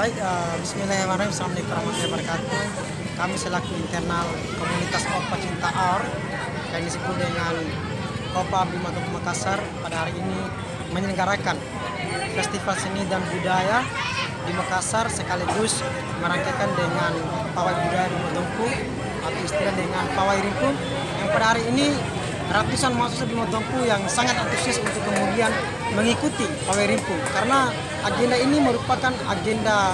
Baik, bismillahirrahmanirrahim. Assalamualaikum warahmatullahi wabarakatuh. Kami selaku internal komunitas Opa Cinta Aor yang disebut dengan Opa Bima Dompu Makassar pada hari ini menyelenggarakan festival seni dan budaya di Makassar sekaligus merangkaikan dengan pawai budaya Bima Dompu atau istilah dengan pawai rimpu yang pada hari ini ratusan mahasiswa Bima Dompu yang sangat antusias untuk kemudian mengikuti pawai rimpu karena agenda ini merupakan agenda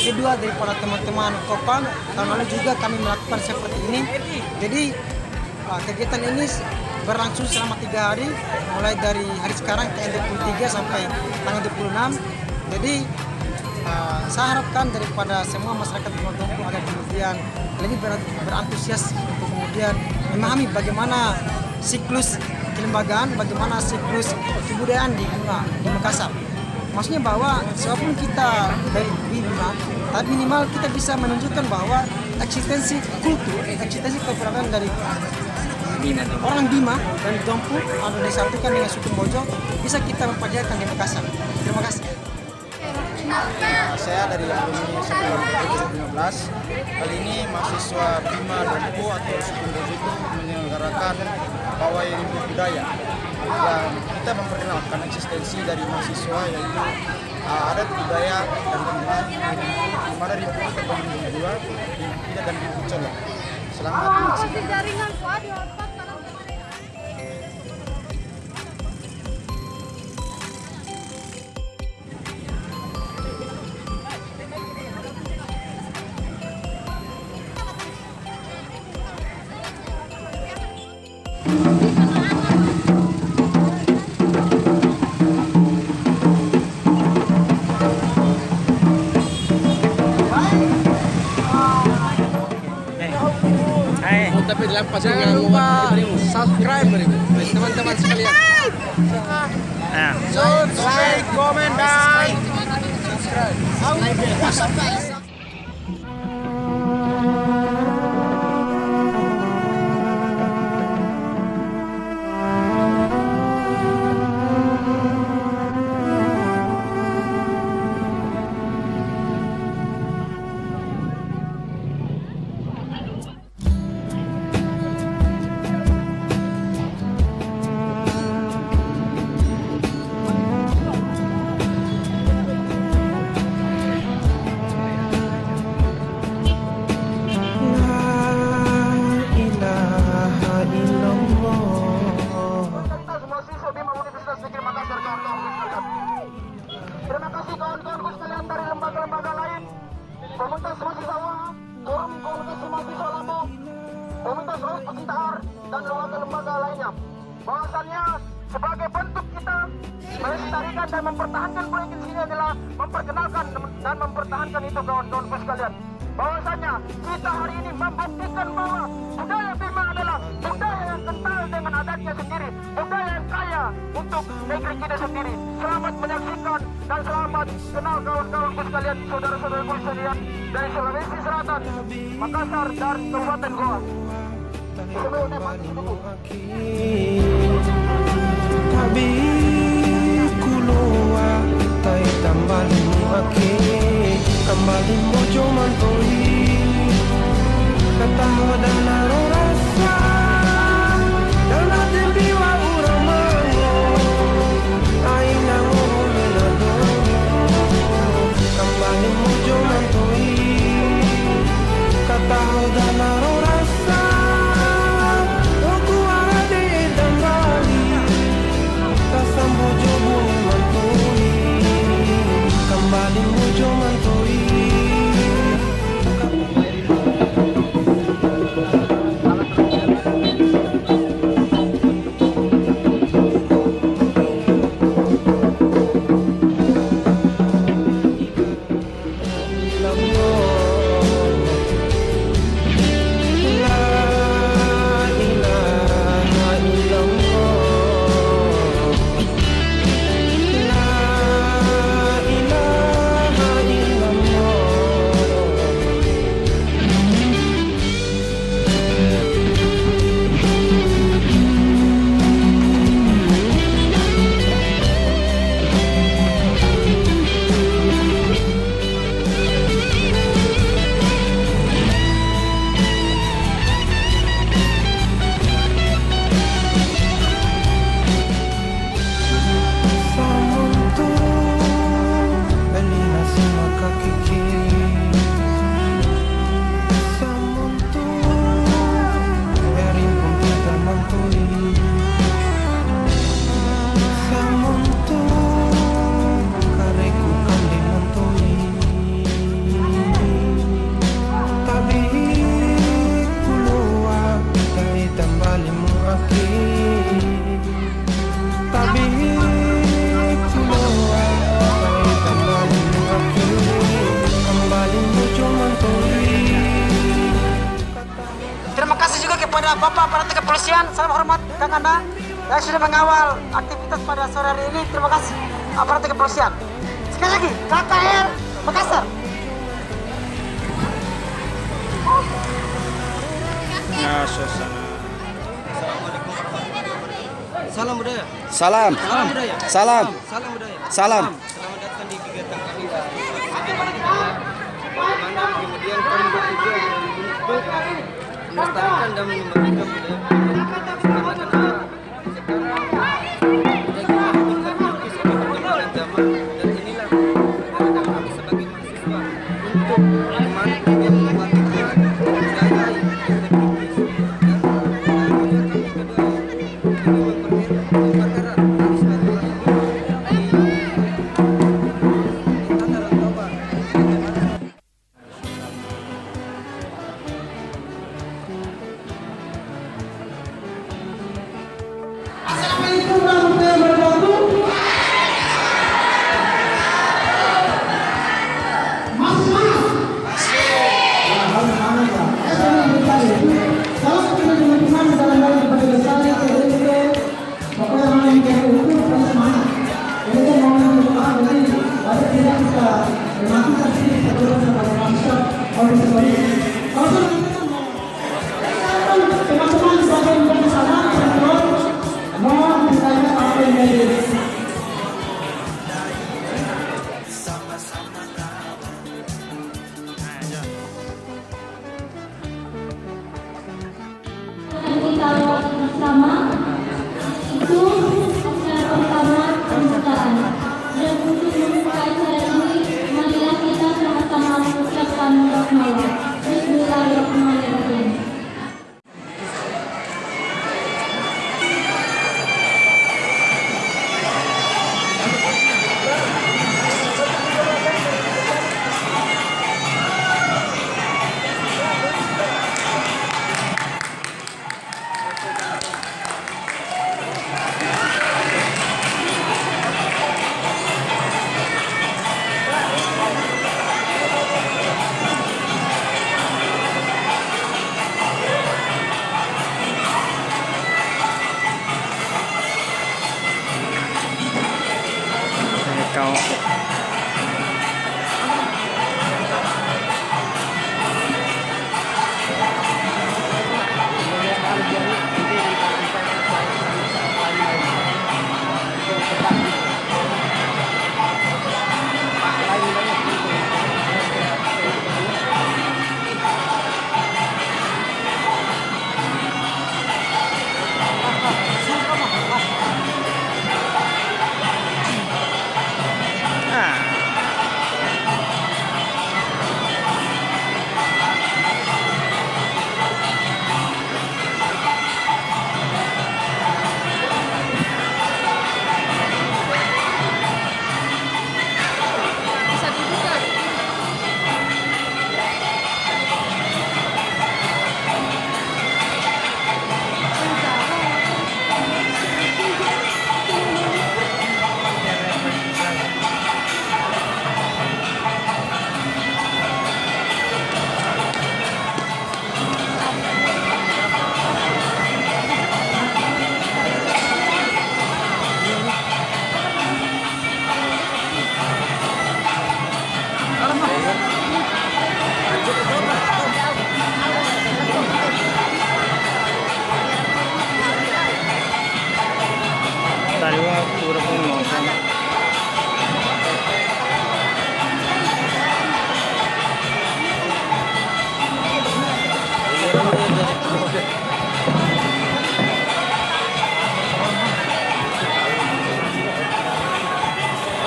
kedua daripada teman-teman Kopang. Tahun lalu juga kami melakukan seperti ini. Jadi kegiatan ini berlangsung selama 3 hari, mulai dari hari sekarang tanggal 23 sampai tanggal 26. Jadi saya harapkan daripada semua masyarakat Bima Dompu agar kemudian lebih berantusias untuk kemudian memahami bagaimana siklus kelembagaan, bagaimana siklus kebudayaan di Makassar. Maksudnya bahwa siapapun kita dari Bima, tapi minimal kita bisa menunjukkan bahwa eksistensi kultur, eksistensi keberadaan dari orang Bima dan Dompu atau disatukan dengan suku Bojo bisa kita memperlihatkan di Makassar. Terima kasih. Saya dari alumni 2015. Kali ini mahasiswa Bima Dompu atau suku Bojo itu menyelenggarakan pawai rimpu budaya yang kita memperkenalkan eksistensi dari mahasiswa, yaitu adat budaya dari Bima, di mana rimpu kita bagi dua, rimpu tidak dan rimpu colok. Selamat menyaksikan. Tapi jangan lupa subscribe teman-teman sekalian. Subscribe, comment, dan subscribe. Terima kasih kawan-kawanku sekalian dari lembaga-lembaga lain, komunitas mahasiswa forum komunitas mahasiswa Lampung, komunitas Pecinta Aor, dan lembaga-lembaga lainnya. Bahwasannya sebagai bentuk kita melestarikan dan mempertahankan budaya sini adalah memperkenalkan dan mempertahankan itu kawan-kawanku sekalian. Bahwasannya kita hari ini membuktikan bahwa budaya Bima adalah budaya yang kental dengan adatnya sendiri, budaya yang kaya untuk negeri kita sendiri. Selamat menyaksikan dan selamat kenal kawan-kawanku sekalian, saudara-saudaraku sekalian dari Sulawesi Selatan, Makassar, dan Kabupaten Goa. Tabi kulua tai tambalin aki kembali mojo mantoi katawa dan naro rasa dan hati biwa urang mango aina ngoro menado kembali mojo mantoi katawa dan naro rasa aku ada dan bali kasam bojo bumi mantoi kembali mojo mantoi kepada Bapak Aparat Kepolisian, salam hormat Kang Anda yang sudah mengawal aktivitas pada sore hari ini. Terima kasih Aparat Kepolisian. Sekali lagi, KKR Makassar. Nah, suasana. Salam budaya. Salam. Salam budaya. Salam. Salam budaya. Salam. Selamat datang di kegiatan kami. Bagaimana kemudian kami bertujuan untuk melestarikan dan mengembangkan budaya karena perkembangan zaman dan inilah keadaan kami sebagai mahasiswa untuk bagaimana kemudian mematikan budaya yang kritis dan kami kedua mempererat silaturahmi di Tanggal Toba. Assalamualaikum warahmatullahi wabarakatuh. Salah satu teman-teman dalam hal kepada saya pokoknya hal yang kita ukur adalah semangat. Ini kan mau berdoa jadi ada tidak bisa melakukan sini satu sebagai manusia oleh sebab itu. Kalau teman-teman sebagai bersama mohon ditanya apa yang jadi. Kita lewat bersama itu acara pertama pembukaan dan untuk membuka acara ini marilah kita sama-sama mengucapkan basmalah. Bismillahirrahmanirrahim. Kau.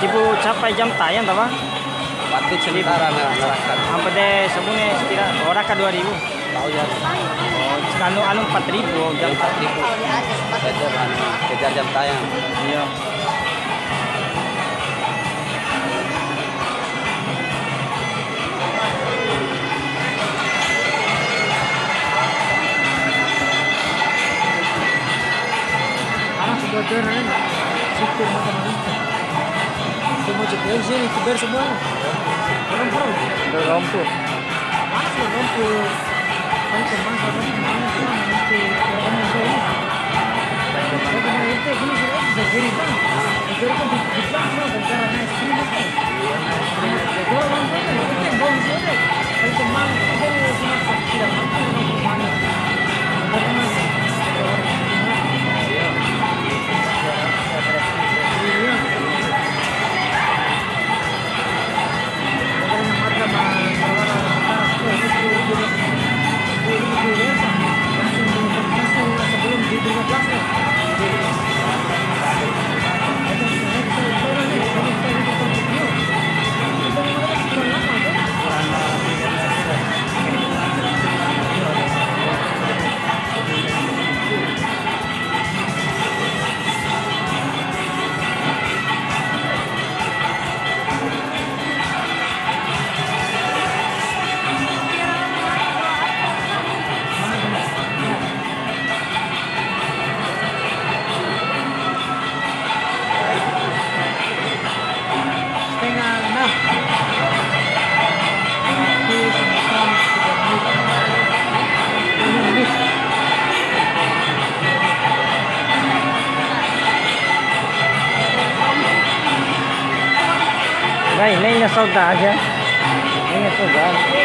Ibu capai jam tayang apa? Waktu sementara mengarahkan. Sampai deh sebelumnya sekira orang ke 2000. Tahu ya. Oh, anu 4000 jam 4.000. Kejar jam tayang. Iya. Sekarang sudah keren. Sipir macam-macam. Semua jepel sini, jepel semua. Rumput. Rumput. Mana sih rumput? Vai, nem na saudade, é? Nem na saudade.